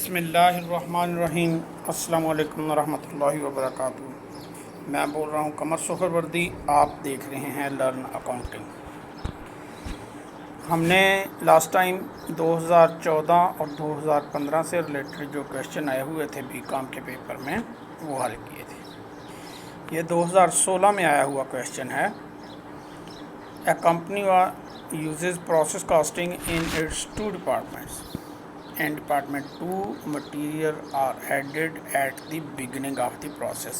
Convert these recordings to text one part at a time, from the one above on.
बिस्मिल्लाहिर्रहमानिर्रहीम। अस्सलामु अलैकुम रहमतुल्लाहि व बरकातुहू। मैं बोल रहा हूँ कमर सोहरवर्दी। आप देख रहे हैं लर्न अकाउंटिंग। हमने लास्ट टाइम 2014 और 2015 से रिलेटेड जो क्वेश्चन आए हुए थे बीकॉम के पेपर में वो हल किए थे। ये 2016 में आया हुआ क्वेश्चन है। A company uses process costing in its two departments and department 2 material are added at the beginning of the process।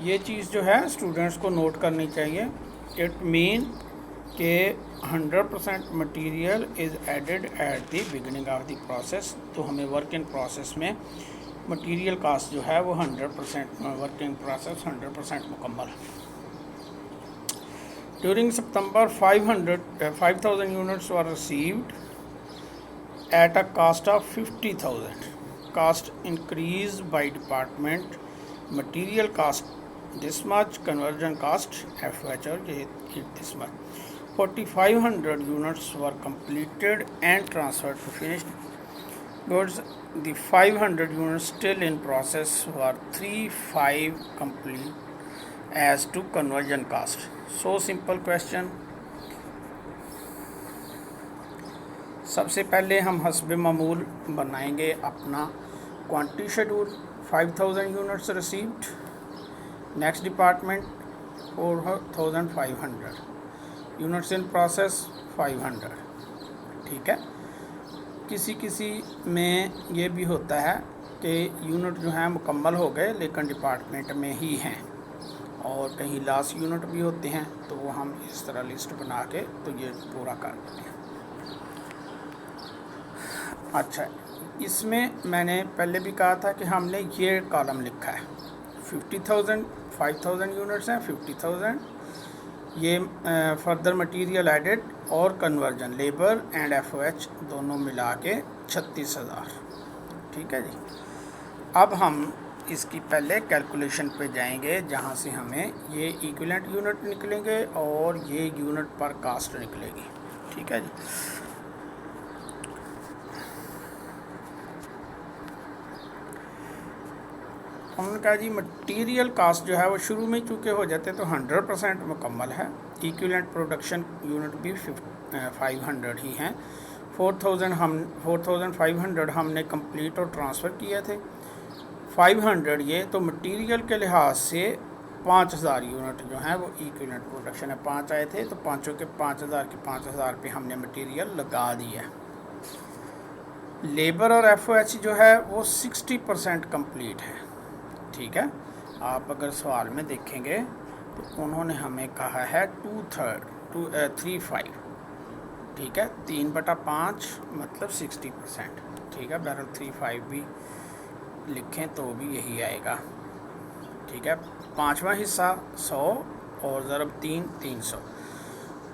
ये चीज़ जो है स्टूडेंट्स को नोट करनी चाहिए। इट मीन के 100% material is added at the beginning of the process. तो हमें work in process में मटीरियल कास्ट जो है वो 100% वर्क इन प्रोसेस 100% मुकम्मल। ड्यूरिंग सितंबर 5,000 units were received at a cost of 50,000. Cost increased by department. Material cost this much, conversion cost FH this much. 4,500 units were completed and transferred to finished goods. The 500 units still in process were 3,500 complete as to conversion cost. So simple question. सबसे पहले हम हस्ब मामूल बनाएंगे अपना quantity schedule. 5,000 units received. Next department 4,500 units in process 500। ठीक है। किसी किसी में ये भी होता है कि यूनिट जो हैं मुकम्मल हो गए लेकिन डिपार्टमेंट में ही हैं, और कहीं लास्ट यूनिट भी होते हैं, तो वो हम इस तरह लिस्ट बना के तो ये पूरा कर देते हैं। अच्छा, इसमें मैंने पहले भी कहा था कि हमने ये कॉलम लिखा है 50,000 5,000 यूनिट्स हैं 50,000। ये फर्दर मटेरियल एडेड और कन्वर्जन लेबर एंड एफओएच दोनों मिला के 36,000। ठीक है जी। अब हम इसकी पहले कैलकुलेशन पे जाएंगे जहाँ से हमें ये इक्विवेलेंट यूनिट निकलेंगे और ये यूनिट पर कास्ट निकलेगी। ठीक है जी। हमने कहा जी मटीरियल कास्ट जो है वो शुरू में चूँकि हो जाते तो 100% मुकम्मल है। इक्विवेलेंट प्रोडक्शन यूनिट भी 500 ही हैं। 4,500 हमने कंप्लीट और ट्रांसफ़र किए थे। 500 ये तो मटीरियल के लिहाज से 5,000 यूनिट जो हैं वो इक्विवेलेंट प्रोडक्शन है। 5 आए थे तो पाँचों के 5,000 पे हमने मटीरियल लगा दिया। लेबर और एफओएच जो है वो 60% कंप्लीट है। ठीक है। आप अगर सवाल में देखेंगे तो उन्होंने हमें कहा है 3/5। ठीक है। 3/5 मतलब 60%। ठीक है। बहरहाल 3/5 भी लिखें तो भी यही आएगा। ठीक है। पाँचवा हिस्सा 100 और ज़रब 300।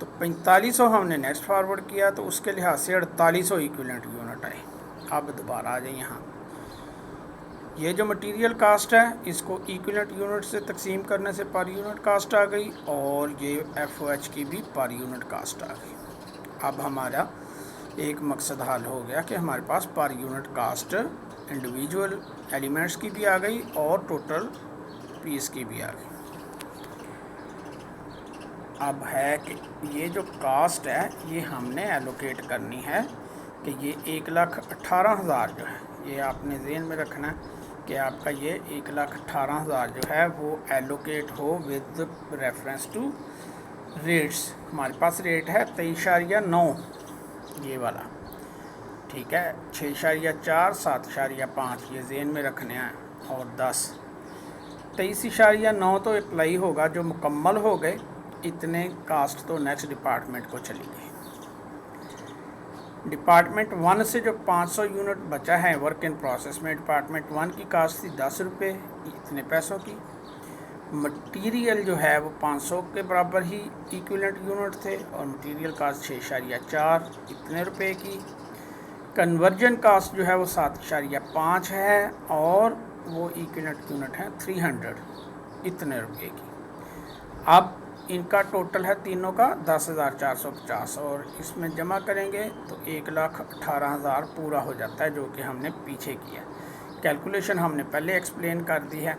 तो 4500 हमने नेक्स्ट फॉरवर्ड किया तो उसके लिहाज से 4800 इक्विवेलेंट यूनिट आए। अब दोबारा आ जाए यहाँ। ये जो मटेरियल कास्ट है इसको इक्विवेलेंट यूनिट से तकसीम करने से पर यूनिट कास्ट आ गई, और ये एफओएच की भी पर यूनिट कास्ट आ गई। अब हमारा एक मकसद हल हो गया कि हमारे पास per unit cast individual elements की भी आ गई और टोटल पीस की भी आ गई। अब है कि ये जो कास्ट है ये हमने एलोकेट करनी है कि ये 1,18,000 जो है ये आपने ज़हन में रखना है कि आपका ये 1,18,000 जो है वो एलोकेट हो विद रेफरेंस टू रेट्स। हमारे पास रेट है 23.9 ये वाला। ठीक है। 6.4 7.5 ये ज़हन में रखने हैं, और 10 23.9 तो अप्लाई होगा जो मुकम्मल हो गए। इतने कास्ट तो नेक्स्ट डिपार्टमेंट को चली गई। डिपार्टमेंट 1 से जो 500 यूनिट बचा है वर्क इन प्रोसेस में, डिपार्टमेंट 1 की कास्ट थी 10 रुपये इतने पैसों की। मटीरियल जो है वो 500 के बराबर ही इक्विवेलेंट यूनिट थे, और मटीरियल कास्ट 6.4 इतने रुपए की। कन्वर्जन कास्ट जो है वो 7.5 है, और वो इक्विवेलेंट यूनिट है 300 इतने रुपए की। अब इनका टोटल है तीनों का 10,450 और इसमें जमा करेंगे तो 1,18,000 पूरा हो जाता है, जो कि हमने पीछे किया। कैलकुलेशन हमने पहले एक्सप्लेन कर दी है।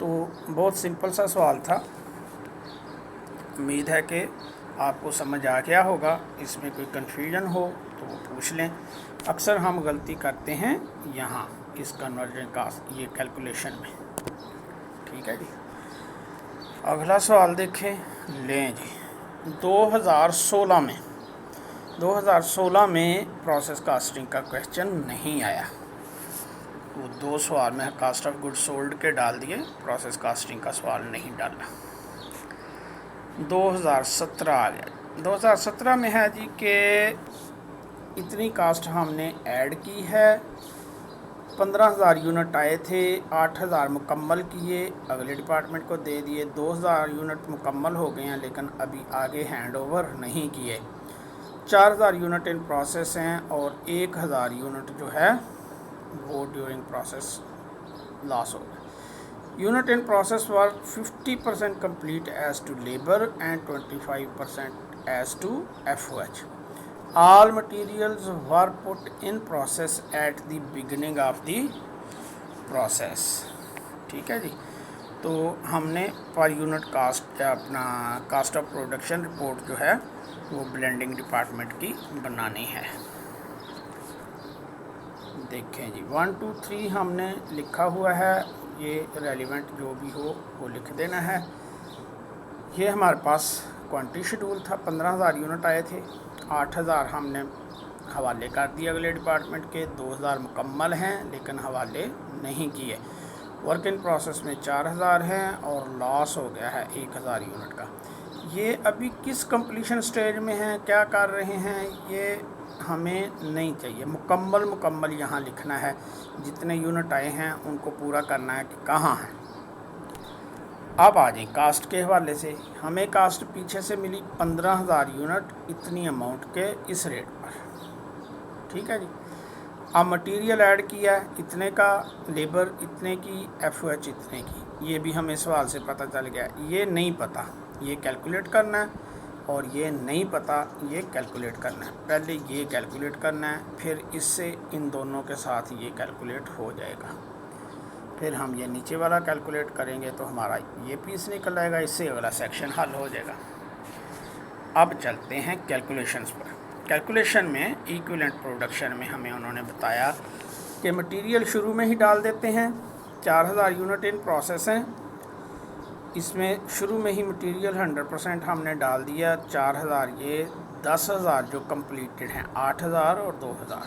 तो बहुत सिंपल सा सवाल था। उम्मीद है कि आपको समझ आ गया होगा। इसमें कोई कन्फ्यूजन हो तो वो पूछ लें। अक्सर हम गलती करते हैं यहाँ इस कन्वर्जन का ये कैलकुलेशन में। ठीक है जी, अगला सवाल देखें। लें जी, 2016 में प्रोसेस कास्टिंग का क्वेश्चन नहीं आया। वो 2 सवाल में कास्ट ऑफ गुड सोल्ड के डाल दिए, प्रोसेस कास्टिंग का सवाल नहीं डाला। 2017 आ गया। 2017 में है जी कि इतनी कास्ट हमने ऐड की है। 15,000 यूनिट आए थे, 8,000 मुकम्मल किए, अगले डिपार्टमेंट को दे दिए। 2,000 यूनिट मुकम्मल हो गए हैं लेकिन अभी आगे हैंड ओवर नहीं किए। 4,000 यूनिट इन प्रोसेस हैं और 1,000 यूनिट जो है वो ड्यूरिंग प्रोसेस लॉस हो गए। Unit in process were 50% complete as to labor and 25% as to FOH. All materials were put in process at the beginning of the process. ठीक है जी। तो हमने पर यूनिट कास्ट अपना कास्ट ऑफ प्रोडक्शन रिपोर्ट जो है वो blending department की बनानी है। देखें जी, 1 2 3 हमने लिखा हुआ है। ये रेलिवेंट जो भी हो वो लिख देना है। ये हमारे पास क्वांटिटी शेड्यूल था। 15,000 यूनिट आए थे, 8,000 हमने हवाले कर दिए अगले डिपार्टमेंट के। 2,000 मुकम्मल हैं लेकिन हवाले नहीं किए। वर्क इन प्रोसेस में 4,000 हैं और लॉस हो गया है 1,000 यूनिट का। ये अभी किस कंप्लीशन स्टेज में हैं, क्या कर रहे हैं, ये हमें नहीं चाहिए। मुकम्मल यहाँ लिखना है। जितने यूनिट आए हैं उनको पूरा करना है कि कहाँ हैं। अब आ जाए कास्ट के हवाले से। हमें कास्ट पीछे से मिली 15,000 यूनिट इतनी अमाउंट के इस रेट पर। ठीक है जी। अब मटेरियल ऐड किया इतने का, लेबर इतने की, FOH इतने की। ये भी हमें सवाल से पता चल गया। ये नहीं पता, ये कैलकुलेट करना है, और ये नहीं पता, ये कैलकुलेट करना है। पहले ये कैलकुलेट करना है, फिर इससे इन दोनों के साथ ये कैलकुलेट हो जाएगा। फिर हम ये नीचे वाला कैलकुलेट करेंगे तो हमारा ये पीस निकल आएगा। इससे अगला सेक्शन हल हो जाएगा। अब चलते हैं कैलकुलेशंस पर। कैलकुलेशन में इक्विवेलेंट प्रोडक्शन में हमें उन्होंने बताया कि मटेरियल शुरू में ही डाल देते हैं। 4,000 यूनिट इन प्रोसेस हैं। इसमें शुरू में ही मटेरियल 100% हमने डाल दिया। 4,000 ये, 10,000 जो कंप्लीटेड हैं, 8,000 और 2,000,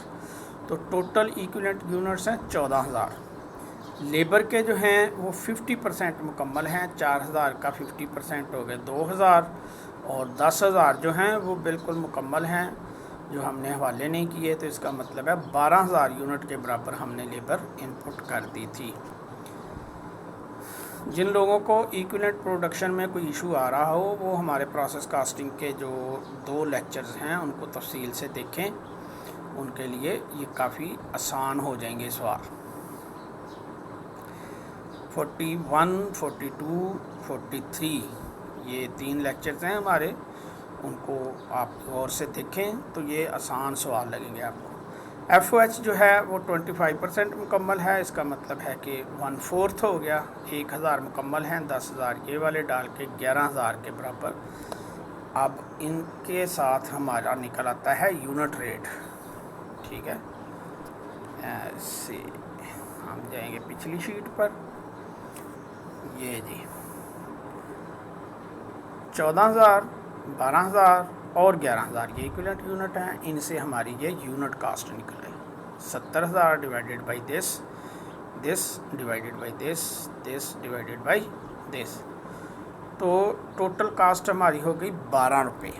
तो टोटल इक्विवेलेंट यूनिट्स हैं 14,000। लेबर के जो हैं वो 50% मुकम्मल हैं। 4,000 का 50% हो गए 2,000, और 10,000 जो हैं वो बिल्कुल मुकम्मल हैं, जो हमने हवाले नहीं किए। तो इसका मतलब है 12,000 यूनिट के बराबर हमने लेबर इनपुट कर दी थी। जिन लोगों को इक्विवेलेंट प्रोडक्शन में कोई इशू आ रहा हो वो हमारे प्रोसेस कास्टिंग के जो 2 लेक्चर्स हैं उनको तफसील से देखें। उनके लिए ये काफ़ी आसान हो जाएंगे सवाल। 41, 42, 43 ये 3 लेक्चर्स हैं हमारे, उनको आप गौर से देखें तो ये आसान सवाल लगेंगे आपको। FOH जो है वो 25% मुकम्मल है। इसका मतलब है कि 1/4 हो गया। 1,000 मुकम्मल हैं, 10,000 ये वाले डाल के 11,000 के बराबर। अब इनके साथ हमारा निकल आता है यूनिट रेट। ठीक है, ऐसे हम जाएंगे पिछली शीट पर। ये जी 14,000, 12,000 और 11,000 ये इक्विवेलेंट यूनिट हैं। इनसे हमारी ये यूनिट कास्ट निकल आई। 70,000 divided by this, this divided by this, this divided by this. तो टोटल कास्ट हमारी हो गई 12 रुपये।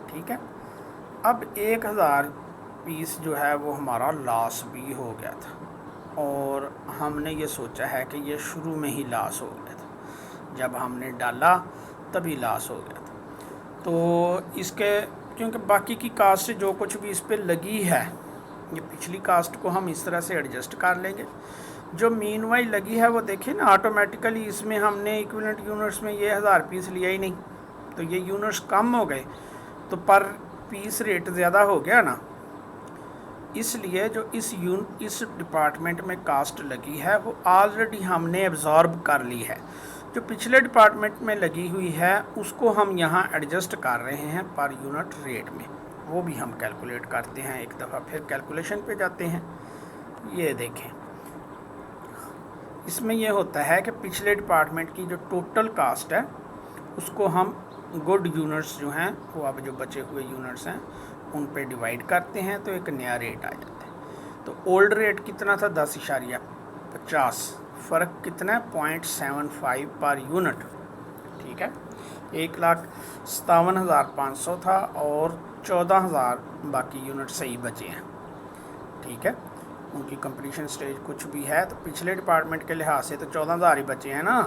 ठीक है। अब 1,000 पीस जो है वो हमारा लॉस भी हो गया था, और हमने ये सोचा है कि ये शुरू में ही लॉस हो गया था। जब हमने डाला तभी लॉस हो गया था। तो इसके क्योंकि बाकी की कास्ट से जो कुछ भी इस पर लगी है ये पिछली कास्ट को हम इस तरह से एडजस्ट कर लेंगे। जो मीन वाइज लगी है वो देखिए ना, ऑटोमेटिकली इसमें हमने इक्विवेलेंट यूनिट्स में ये 1000 पीस लिया ही नहीं, तो ये यूनिट्स कम हो गए, तो पर पीस रेट ज़्यादा हो गया ना। इसलिए जो इस डिपार्टमेंट में कास्ट लगी है वो ऑलरेडी हमने एब्जॉर्ब कर ली है। जो पिछले डिपार्टमेंट में लगी हुई है उसको हम यहाँ एडजस्ट कर रहे हैं पर यूनिट रेट में, वो भी हम कैलकुलेट करते हैं। एक दफ़ा फिर कैलकुलेशन पे जाते हैं। ये देखें, इसमें ये होता है कि पिछले डिपार्टमेंट की जो टोटल कास्ट है उसको हम गुड यूनिट्स जो हैं वो अब जो बचे हुए यूनिट्स हैं उन पे डिवाइड करते हैं तो एक नया रेट आ जाता है। तो ओल्ड रेट कितना था 10.50, फ़र्क कितना है 0.75 पर यूनिट, ठीक है। 1,57,500 था और 14,000 बाकी यूनिट सही बचे हैं, ठीक है। उनकी कंप्लीशन स्टेज कुछ भी है तो पिछले डिपार्टमेंट के लिहाज से तो 14,000 ही बचे हैं ना,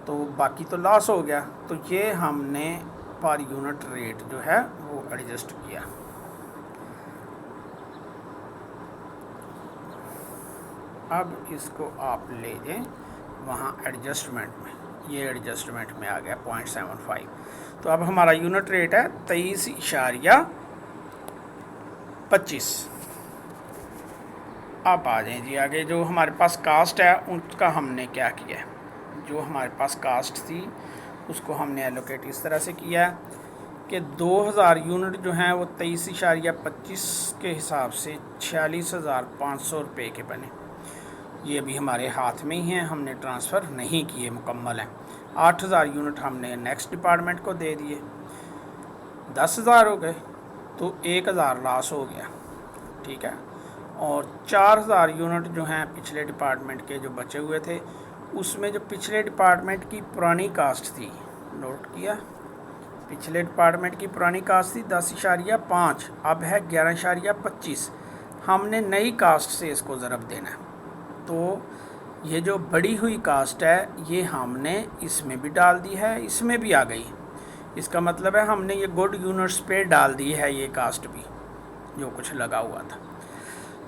तो बाकी तो लॉस हो गया। तो ये हमने पर यूनिट रेट जो है वो एडजस्ट किया। अब इसको आप ले जाएं वहाँ एडजस्टमेंट में, ये एडजस्टमेंट में आ गया 0.75। तो अब हमारा यूनिट रेट है 23.25। अब आ जाएं जी आगे। जो हमारे पास कास्ट है उसका हमने क्या किया है, जो हमारे पास कास्ट थी उसको हमने एलोकेट इस तरह से किया कि 2000 यूनिट जो हैं वो 23.25 के हिसाब से 46,500 रुपये के बने। ये भी हमारे हाथ में ही हैं, हमने ट्रांसफ़र नहीं किए, मुकम्मल हैं। 8,000 यूनिट हमने नेक्स्ट डिपार्टमेंट को दे दिए, 10,000 हो गए तो 1,000 लॉस हो गया, ठीक है। और 4,000 यूनिट जो हैं पिछले डिपार्टमेंट के जो बचे हुए थे उसमें जो पिछले डिपार्टमेंट की पुरानी कास्ट थी, नोट किया, पिछले डिपार्टमेंट की पुरानी कास्ट थी 10.5, अब है 11.25। हमने नई कास्ट से इसको ज़रब देना है, तो ये जो बड़ी हुई कास्ट है ये हमने इसमें भी डाल दी है, इसमें भी आ गई। इसका मतलब है हमने ये गुड यूनिट्स पे डाल दी है ये कास्ट भी जो कुछ लगा हुआ था।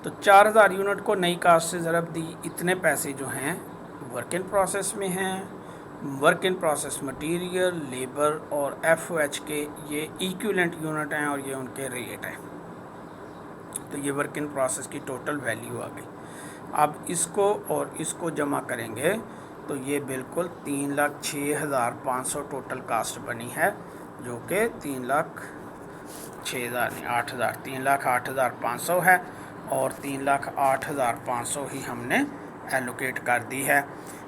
तो 4,000 यूनिट को नई कास्ट से ज़रब दी, इतने पैसे जो हैं वर्क इन प्रोसेस में हैं। Work in process material, labour और FOH के ये इक्विवेलेंट यूनिट हैं और ये उनके रेट हैं। तो ये वर्क इन प्रोसेस की टोटल वैल्यू आ गई। अब इसको और इसको जमा करेंगे तो ये बिल्कुल 3,06,500 टोटल कास्ट बनी है, जो कि 3,06,000 नहीं 8,000 3,08,500 है और 3,08,500 ही हमने एलोकेट कर दी है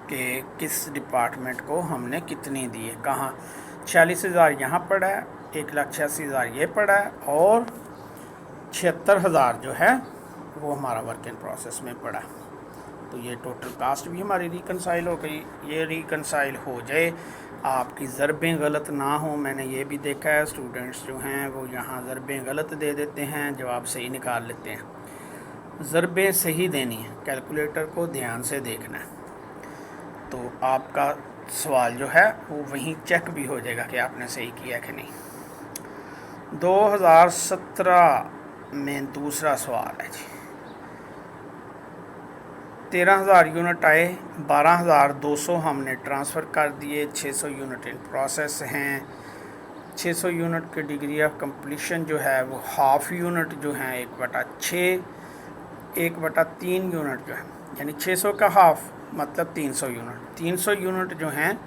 कि किस डिपार्टमेंट को हमने कितनी दी है। कहाँ 46,000 यहाँ पड़ा है, 1,86,000 ये पड़ा है और 76,000 जो है वो हमारा वर्क इन प्रोसेस में पड़ा है। तो ये टोटल कास्ट भी हमारी रिकनसाइल हो गई। ये रिकनसाइल हो जाए, आपकी ज़रबें गलत ना हो। मैंने ये भी देखा है स्टूडेंट्स जो हैं वो यहाँ ज़रबें गलत दे देते हैं, जवाब सही निकाल लेते हैं। ज़रबें सही देनी है, कैलकुलेटर को ध्यान से देखना है, तो आपका सवाल जो है वो वहीं चेक भी हो जाएगा कि आपने सही किया कि नहीं। 2017 में दूसरा सवाल है जी। 13,000 यूनिट आए, 12,200 हमने ट्रांसफ़र कर दिए, 600 यूनिट इन प्रोसेस हैं। 600 यूनिट की डिग्री ऑफ कंप्लीशन जो है वो हाफ़ यूनिट जो हैं 1/6, 1/3 यूनिट जो है, यानी 600 का हाफ़ मतलब 300 यूनिट। 300 यूनिट जो हैं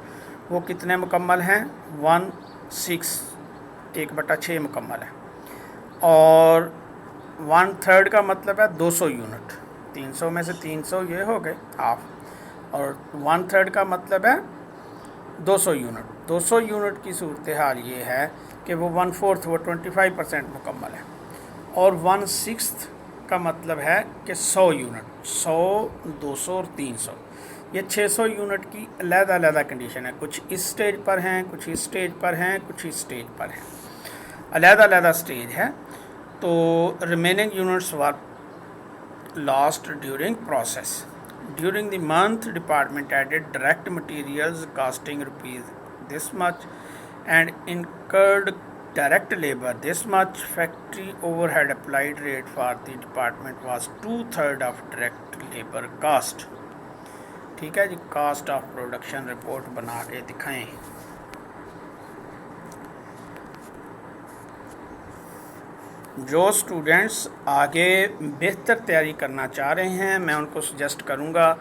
वो कितने मुकम्मल हैं 1/6, 1/6 मुकम्मल है। और 1/3 का मतलब है 200 यूनिट। 300 में से 300 ये हो गए हाफ, और 1/3 का मतलब है 200 यूनिट। 200 यूनिट की सूरत हाल ये है कि वो 1/4 वो 25% मुकम्मल है, और 1/6 का मतलब है कि 100 यूनिट, 100, 200 और 300। ये 600 यूनिट की अलग-अलग कंडीशन है, कुछ इस स्टेज पर हैं, कुछ इस स्टेज पर हैं, कुछ इस स्टेज पर हैं, अलग-अलग स्टेज है। तो remaining units were lost during process. During the month, department added direct materials costing rupees this much and incurred direct labour this much, factory overhead applied rate for the department was 2/3 of direct labour cost. ठीक है जी, cost of production report बना के दिखाएं। जो students आगे बेहतर तैयारी करना चाह रहे हैं, मैं उनको सजेस्ट करूंगा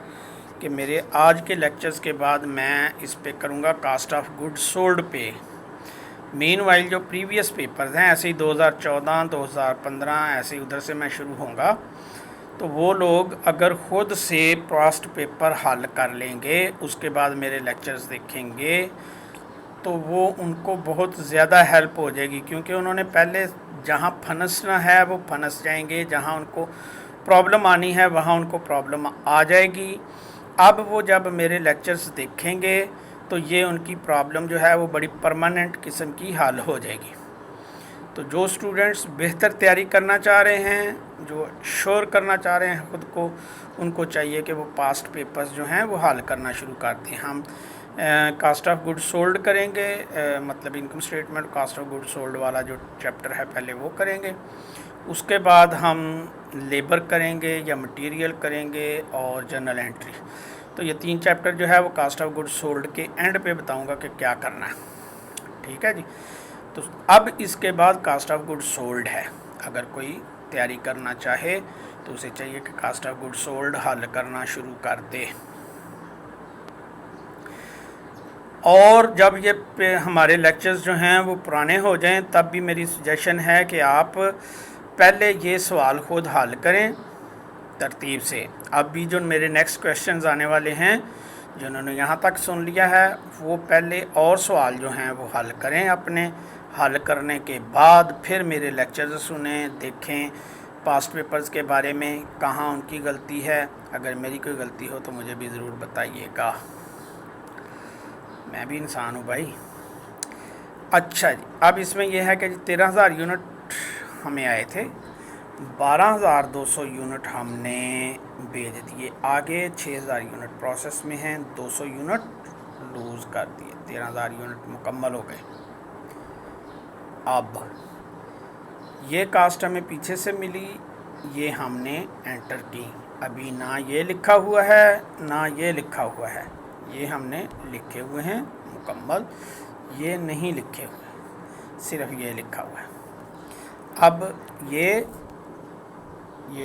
कि मेरे आज के लेक्चर्स के बाद मैं इस पे करूंगा कास्ट ऑफ गुड्स सोल्ड पे। मीनवाइल जो प्रीवियस पेपर्स हैं ऐसे ही 2014, 2015 ऐसे ही उधर से मैं शुरू होऊंगा, तो वो लोग अगर ख़ुद से पास्ट पेपर हल कर लेंगे, उसके बाद मेरे लेक्चर्स देखेंगे, तो वो उनको बहुत ज़्यादा हेल्प हो जाएगी, क्योंकि उन्होंने पहले जहाँ फंसना है वो फंस जाएंगे, जहाँ उनको प्रॉब्लम आनी है वहाँ उनको प्रॉब्लम आ जाएगी। अब वो जब मेरे लेक्चर्स देखेंगे तो ये उनकी प्रॉब्लम जो है वो बड़ी परमानेंट किस्म की हल हो जाएगी। तो जो स्टूडेंट्स बेहतर तैयारी करना चाह रहे हैं, जो श्योर करना चाह रहे हैं ख़ुद को, उनको चाहिए कि वो पास्ट पेपर्स जो हैं वो हल करना शुरू कर दें। हम कास्ट ऑफ गुड्स सोल्ड करेंगे, मतलब income statement cost of goods sold वाला जो चैप्टर है पहले वो करेंगे, उसके बाद हम लेबर करेंगे या मटेरियल करेंगे और जर्नल एंट्री। तो ये 3 चैप्टर जो है वो कास्ट ऑफ गुड्स सोल्ड के एंड पे बताऊंगा कि क्या करना है। ठीक है जी। तो अब इसके बाद कास्ट ऑफ गुड्स सोल्ड है, अगर कोई तैयारी करना चाहे तो उसे चाहिए कि कास्ट ऑफ गुड्स सोल्ड हल करना शुरू कर दे। और जब ये हमारे लेक्चर्स जो हैं वो पुराने हो जाएं, तब भी मेरी सजेशन है कि आप पहले ये सवाल खुद हल करें तरतीब से। अब भी जो मेरे नेक्स्ट क्वेश्चंस आने वाले हैं, जिन्होंने यहाँ तक सुन लिया है, वो पहले और सवाल जो हैं वो हल करें अपने। हल करने के बाद फिर मेरे लेक्चर्स सुनें, देखें पास्ट पेपर्स के बारे में कहाँ उनकी गलती है। अगर मेरी कोई गलती हो तो मुझे भी ज़रूर बताइएगा, मैं भी इंसान हूँ भाई। अच्छा जी, अब इसमें यह है कि 13,000 यूनिट हमें आए थे, 12,200 यूनिट हमने भेज दिए आगे, 6,000 यूनिट प्रोसेस में हैं, 200 यूनिट लूज़ कर दिए, 13,000 यूनिट मुकम्मल हो गए। अब ये कास्ट हमें पीछे से मिली, ये हमने एंटर की। अभी ना ये लिखा हुआ है ना ये लिखा हुआ है, ये हमने लिखे हुए हैं मुकम्मल, ये नहीं लिखे हुए, सिर्फ ये लिखा हुआ है। अब ये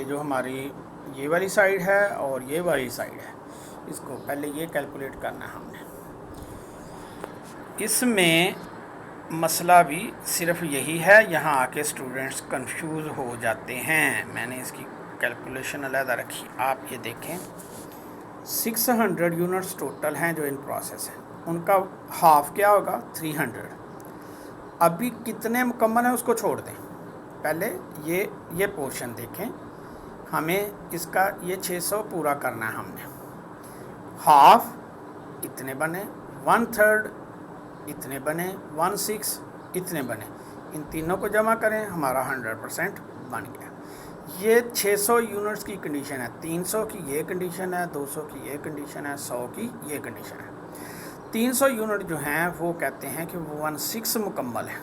जो हमारी ये वाली साइड है और ये वाली साइड है, इसको पहले ये कैलकुलेट करना है हमने। इसमें मसला भी सिर्फ यही है, यहाँ आके स्टूडेंट्स कंफ्यूज हो जाते हैं। मैंने इसकी कैलकुलेशन अलग रखी, आप ये देखें 600 यूनिट्स टोटल हैं जो इन प्रोसेस हैं, उनका हाफ क्या होगा 300। अभी कितने मुकम्मल हैं उसको छोड़ दें, पहले ये पोर्शन देखें। हमें इसका ये 600 पूरा करना है हमने। हाफ इतने बने, 1/3 इतने बने, 1/6 इतने बने, इन तीनों को जमा करें, हमारा 100% बन गया। ये 600 यूनिट्स की कंडीशन है, 300 की ये कंडीशन है, 200 की ये कंडीशन है, 100 की ये कंडीशन है। 300 यूनिट जो हैं वो कहते हैं कि वो 1/6 मुकम्मल है,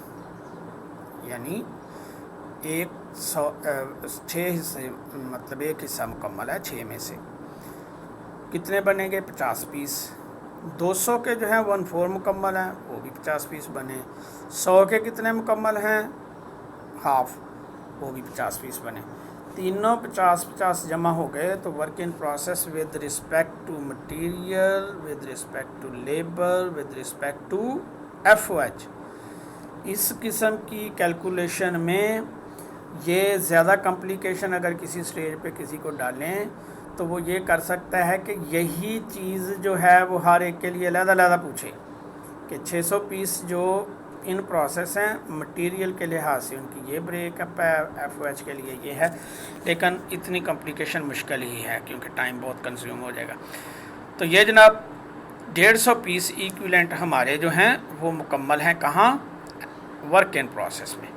यानी 6 हिस्से, मतलब एक हिस्सा मुकम्मल है 6 में से। कितने बनेंगे 50 पीस। 200 के जो हैं 1/4 मुकम्मल हैं, वो भी 50 पीस बने। 100 के कितने मुकम्मल हैं, हाफ, वो भी 50 पीस बने। तीनों 50-50 जमा हो गए, तो work in process with respect to material, with respect to labour, with respect to FOH। इस किस्म की कैलकुलेशन में ये ज़्यादा कॉम्प्लिकेशन अगर किसी स्टेज पे किसी को डालें तो वो ये कर सकता है कि यही चीज़ जो है वो हर एक के लिए अलग-अलग पूछे कि 600 पीस जो इन प्रोसेस हैं, मटेरियल के लिहाज से उनकी ये ब्रेकअप है, FOH के लिए ये है, लेकिन इतनी कॉम्प्लिकेशन मुश्किल ही है क्योंकि टाइम बहुत कंज्यूम हो जाएगा। तो ये जनाब 150 पीस इक्विवेलेंट हमारे जो हैं वो मुकम्मल हैं कहाँ, वर्क इन प्रोसेस में,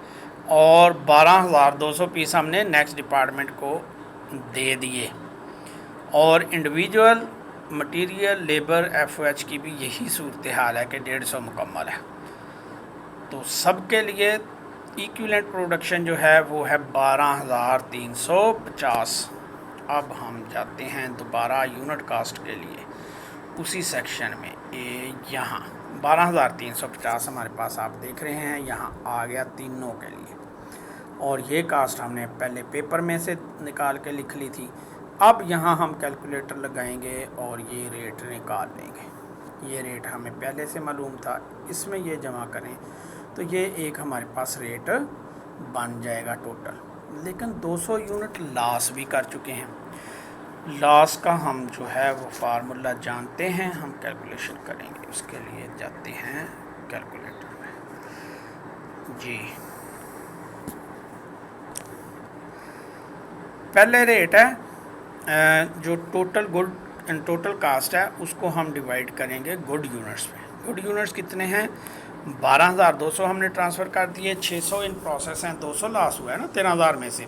और 12,200 पीस हमने नेक्स्ट डिपार्टमेंट को दे दिए। और इंडिविजुअल मटेरियल, लेबर, FOH की भी यही सूरत हाल है कि 150 मुकम्मल है। तो सबके लिए इक्विवेलेंट प्रोडक्शन जो है वो है 12,350। अब हम जाते हैं दोबारा यूनिट कास्ट के लिए उसी सेक्शन में। यहाँ 12,350 हमारे पास आप देख रहे हैं, यहाँ आ गया तीनों के लिए। और ये कास्ट हमने पहले पेपर में से निकाल के लिख ली थी। अब यहाँ हम कैलकुलेटर लगाएंगे और ये रेट निकाल लेंगे। ये रेट हमें पहले से मालूम था, इसमें ये जमा करें तो ये एक हमारे पास रेट बन जाएगा टोटल। लेकिन 200 यूनिट लॉस भी कर चुके हैं। लॉस का हम जो है वो फार्मूला जानते हैं, हम कैलकुलेशन करेंगे। उसके लिए जाते हैं कैलकुलेटर में जी। पहले रेट है जो टोटल कास्ट है उसको हम डिवाइड करेंगे गुड यूनिट्स में। गुड यूनिट्स कितने हैं? 12,200 हमने ट्रांसफ़र कर दिए, 600 इन प्रोसेस हैं, 200 लॉस हुआ है ना 13,000 में से।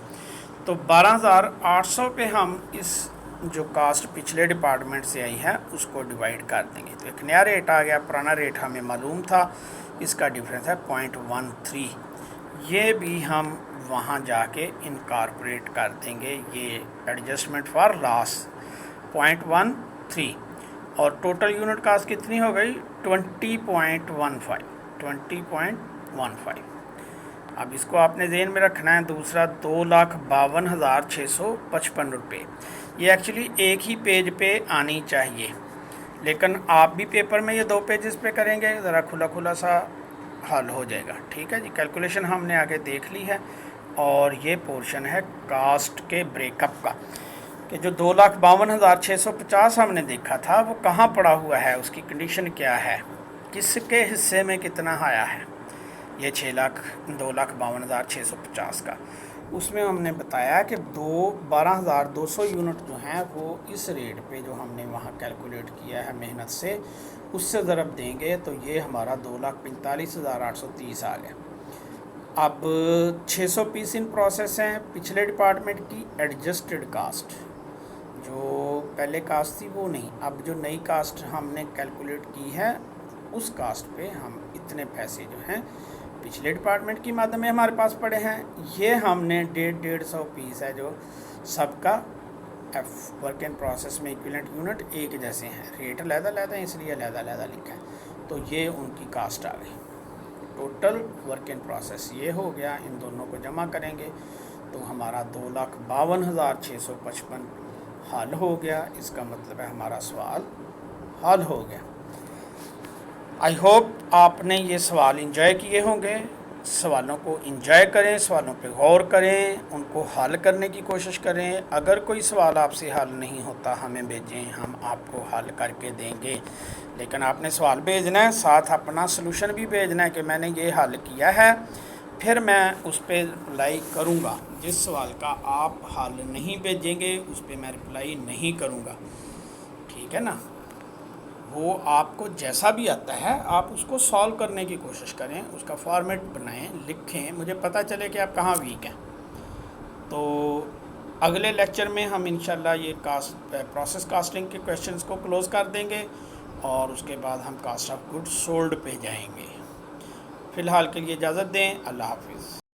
तो 12,800 पे हम इस जो कास्ट पिछले डिपार्टमेंट से आई है उसको डिवाइड कर देंगे। तो एक नया रेट आ गया, पुराना रेट हमें मालूम था, इसका डिफरेंस है 0.13। ये भी हम वहाँ जाके इनकॉर्पोरेट कर देंगे, ये एडजस्टमेंट फॉर लॉस 0.13। और टोटल यूनिट कास्ट कितनी हो गई? 20.15। अब इसको आपने ज़हन में रखना है। दूसरा 2,52,655 रुपये। ये एक्चुअली एक ही पेज पे आनी चाहिए, लेकिन आप भी पेपर में ये 2 पेजेस पे करेंगे, ज़रा खुला खुला सा हल हो जाएगा। ठीक है जी, कैलकुलेशन हमने आगे देख ली है। और ये पोर्शन है कास्ट के ब्रेकअप का, कि जो 2,52,650 हमने देखा था वो कहाँ पड़ा हुआ है, उसकी कंडीशन क्या है, किसके हिस्से में कितना आया है। ये 2,52,650 का, उसमें हमने बताया कि 12,200 यूनिट जो हैं वो इस रेट पे जो हमने वहाँ कैलकुलेट किया है मेहनत से, उससे ज़रब देंगे तो ये हमारा 2,45,830 आ गया। अब 600 पीस इन प्रोसेस हैं। पिछले डिपार्टमेंट की एडजस्टेड कास्ट, जो पहले कास्ट थी वो नहीं, अब जो नई कास्ट हमने कैलकुलेट की है उस कास्ट पे हम इतने पैसे जो हैं पिछले डिपार्टमेंट की माध्यम में हमारे पास पड़े हैं। ये हमने 150 पीस है जो सबका वर्क इन प्रोसेस में इक्विवेलेंट यूनिट एक जैसे हैं, रेट अलग-अलग है इसलिए अलग-अलग लिखा है। तो ये उनकी कास्ट आ गई। टोटल वर्क इन प्रोसेस ये हो गया, इन दोनों को जमा करेंगे तो हमारा 2,52,655 हल हो गया। इसका मतलब है हमारा सवाल हल हो गया। आई होप आपने ये सवाल इंजॉय किए होंगे। सवालों को इंजॉय करें, सवालों पे गौर करें, उनको हल करने की कोशिश करें। अगर कोई सवाल आपसे हल नहीं होता हमें भेजें, हम आपको हल करके देंगे। लेकिन आपने सवाल भेजना है, साथ अपना सलूशन भी भेजना है कि मैंने ये हल किया है, फिर मैं उस पर रिप्लाई करूँगा। जिस सवाल का आप हल नहीं भेजेंगे उस पर मैं रिप्लाई नहीं करूँगा, ठीक है ना। वो आपको जैसा भी आता है आप उसको सॉल्व करने की कोशिश करें, उसका फॉर्मेट बनाएं, लिखें, मुझे पता चले कि आप कहाँ वीक हैं। तो अगले लेक्चर में हम इंशाल्लाह ये प्रोसेस कास्टिंग के क्वेश्चंस को क्लोज़ कर देंगे और उसके बाद हम कास्ट ऑफ गुड्स सोल्ड पे जाएंगे। फ़िलहाल के लिए इजाज़त दें। अल्लाह हाफिज़।